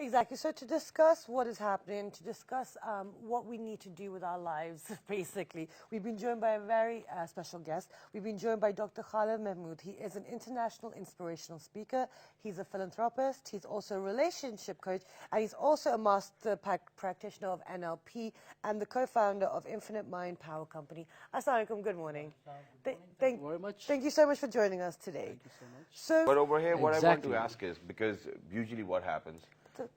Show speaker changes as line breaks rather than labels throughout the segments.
Exactly. So to discuss what is happening, to discuss what we need to do with our lives, basically, we've been joined by a very special guest. We've been joined by Dr. Khalid Mehmood. He is an international inspirational speaker. He's a philanthropist. He's also a relationship coach. And he's also a master practitioner of NLP and the co-founder of Infinite Mind Power Company. Assalamu alaikum. Good morning.
Thank you very much.
Thank you so much for joining us today.
Thank you so much.
So,
But over here, what I want to
Exactly.
ask is, because usually what happens,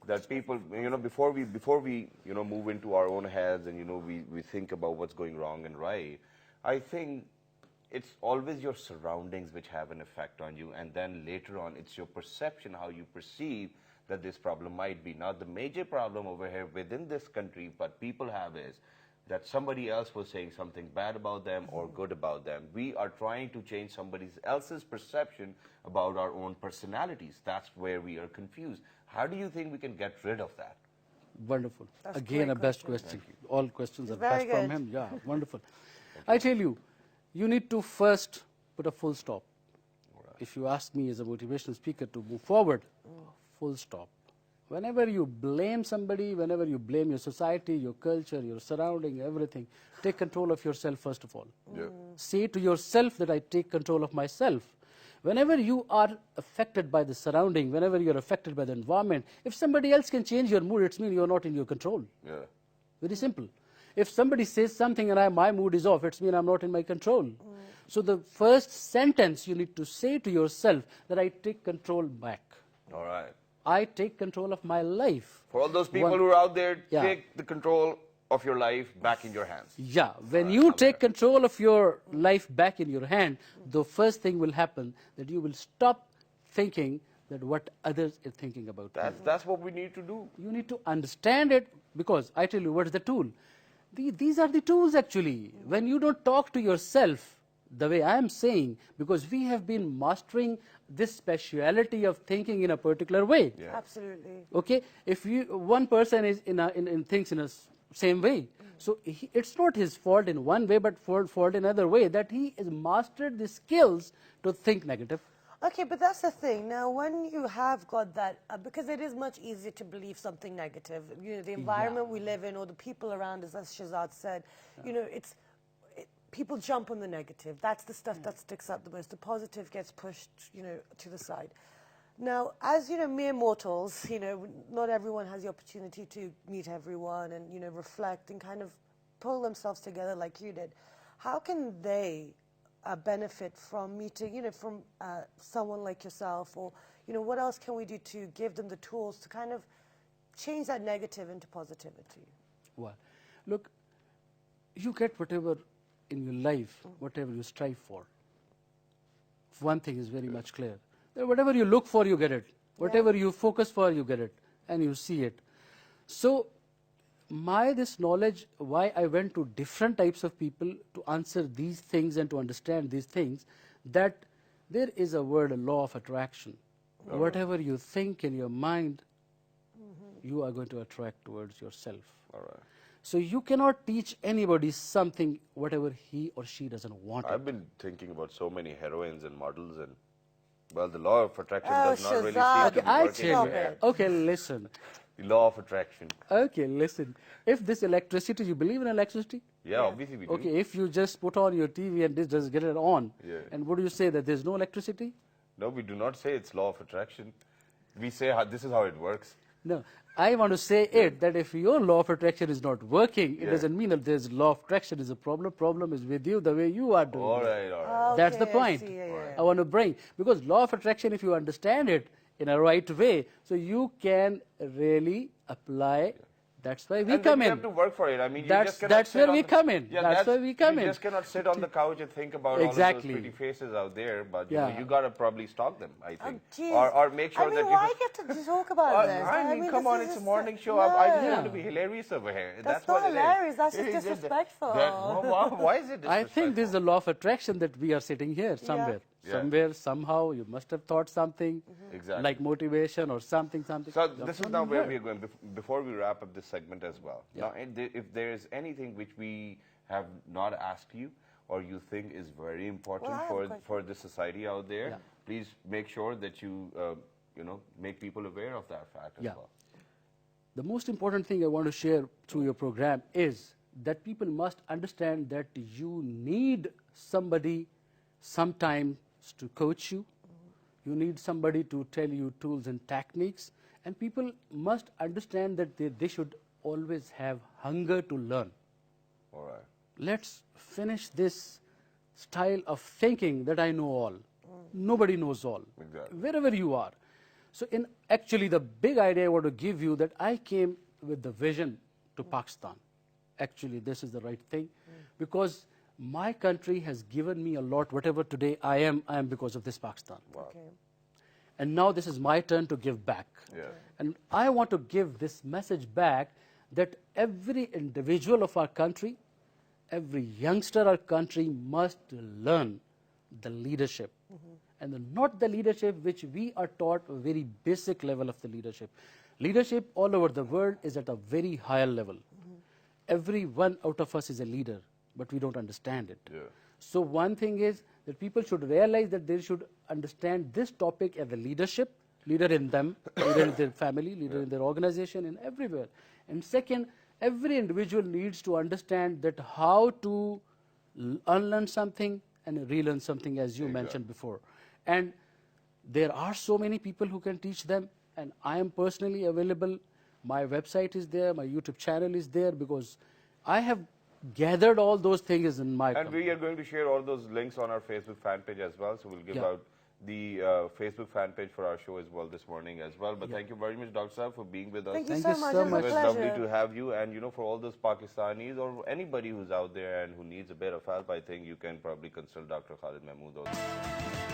that people, before we move into our own heads and, we think about what's going wrong and right, I think it's always your surroundings which have an effect on you, and then later on, it's your perception, how you perceive that this problem might be. Now, the major problem over here within this country, what people have is that somebody else was saying something bad about them or good about them. We are trying to change somebody else's perception about our own personalities. That's where we are confused. How do you think we can get rid of that?
Wonderful.
That's a
Again,
great
a best
question.
question. All questions
It's
are
very
best from
good.
him. Yeah, wonderful. I tell you, you need to first put a full stop. If you ask me as a motivational speaker to move forward, full stop. Whenever you blame somebody, whenever you blame your society, your culture, your surrounding, everything, take control of yourself first of all.
Yeah.
Say to yourself that I take control of myself. Whenever you are affected by the surrounding, whenever you're affected by the environment, if somebody else can change your mood, it means you're not in your control.
Yeah.
Very simple. If somebody says something and my mood is off, it means I'm not in my control. So the first sentence you need to say to yourself that I take control back.
All right.
I take control of my life.
For all those people
One-
who are out there,
Yeah.
take the control of your life back in your hands.
Yeah, when you take control of your life back in your hand, the first thing will happen that you will stop thinking that what others are thinking about you.
That's what we need to do.
You need to understand it, because I tell you, what is the tool? These are the tools actually. When you don't talk to yourself the way I am saying, because we have been mastering this speciality of thinking in a particular way.
Yeah.
absolutely.
Okay, if one person is thinks in a same way, so it's not his fault in one way, but fault in another way, that he has mastered the skills to think negative.
Okay, but that's the thing. Now, when you have got that, because it is much easier to believe something negative, the environment we live in or the people around us, as Shazad said, people jump on the negative. That's the stuff that sticks out the most. The positive gets pushed, to the side. Now, as mere mortals, not everyone has the opportunity to meet everyone and, reflect and kind of pull themselves together like you did. How can they benefit from meeting, from someone like yourself, or, what else can we do to give them the tools to kind of change that negative into positivity?
Well, look, you get whatever in your life, whatever you strive for. One thing is very much clear. That whatever you look for, you get it. Whatever you focus for, you get it. And you see it. So, this knowledge, why I went to different types of people to answer these things and to understand these things, that there is a word, a law of attraction. Whatever you think in your mind, you are going to attract towards yourself.
All right.
So you cannot teach anybody something, whatever he or she doesn't want.
I've been thinking about so many heroines and models, and well, the law of attraction
Oh,
does not really
Shazad.
seem to be
I
working.
tell you.
Yeah.
Okay, listen.
The law of attraction.
Okay, listen. If this electricity, you believe in electricity?
Yeah, obviously we do.
Okay, if you just put on your TV and this just get it on,
Yeah.
and would you say that there's no electricity?
No, we do not say it's law of attraction. We say this is how it works.
No. I want to say it, that if your law of attraction is not working, it doesn't mean that there's law of attraction is a problem. Problem is with you, the way you are doing
All
it.
right, all right.
That's the
Okay, I
point
see, yeah.
I want to bring. Because law of attraction, if you understand it in a right way, so you can really apply. That's why we
And then
come
you
in.
have to work for it. I mean, you
That's-
just cannot
that's
sit
where
on
we
the-
come in.
Yeah,
That's where we come
you
in.
just cannot sit on the couch and think about
Exactly.
all of those pretty faces out there, but
Yeah.
you got to probably stalk them, I think.
Geez.
Or make sure
I mean,
that
why
you
get to talk about this?
I mean, come
this
on,
is
it's a
just
morning show.
No.
I just want to be hilarious over here.
That's
what
not
it is.
hilarious. That's just
It is
disrespectful.
Why is it disrespectful?
I think this is the law of attraction that we are sitting here somewhere.
Yeah.
Somewhere, somehow, you must have thought something
Exactly.
like motivation or something.
So
That's
this is
from
now where
here.
we are going, before we wrap up this segment as well. Now, if there is anything which we have not asked you, or you think is very important
Well, I have a question.
for the society out there,
Yeah.
please make sure that you, make people aware of that fact as
Yeah.
well.
the most important thing I want to share through your program is that people must understand that you need somebody sometimes to coach you. You need somebody to tell you tools and techniques. And people must understand that they should always have hunger to learn.
All right.
Let's finish this style of thinking that I know all. Nobody knows all.
Exactly.
Wherever you are. So actually the big idea I want to give you that I came with the vision to Pakistan. Actually, this is the right thing because my country has given me a lot. Whatever today I am because of this Pakistan.
Wow.
Okay.
And now this is my turn to give back.
Yeah.
And I want to give this message back that every individual of our country, every youngster of our country must learn the leadership. And not the leadership which we are taught a very basic level of the leadership. Leadership all over the world is at a very higher level. Every one out of us is a leader, but we don't understand it.
Yeah.
So one thing is that people should realize that they should understand this topic as a leadership, leader in them, leader in their family, leader in their organization, and everywhere. And second, every individual needs to understand that how to unlearn something and relearn something, as you mentioned before. And there are so many people who can teach them, and I am personally available. My website is there, my YouTube channel is there, because I have gathered all those things in my
And we are going to share all those links on our Facebook fan page as well. So we'll give out the Facebook fan page for our show as well this morning as well. But thank you very much, Dr. Saab, for being with us.
Thank you
Thank
so
you
much.
so
It was
much.
a
It's
pleasure.
lovely to have you. And, you know, for all those Pakistanis or anybody who's out there and who needs a bit of help, I think you can probably consult Dr. Khalid Mehmood also.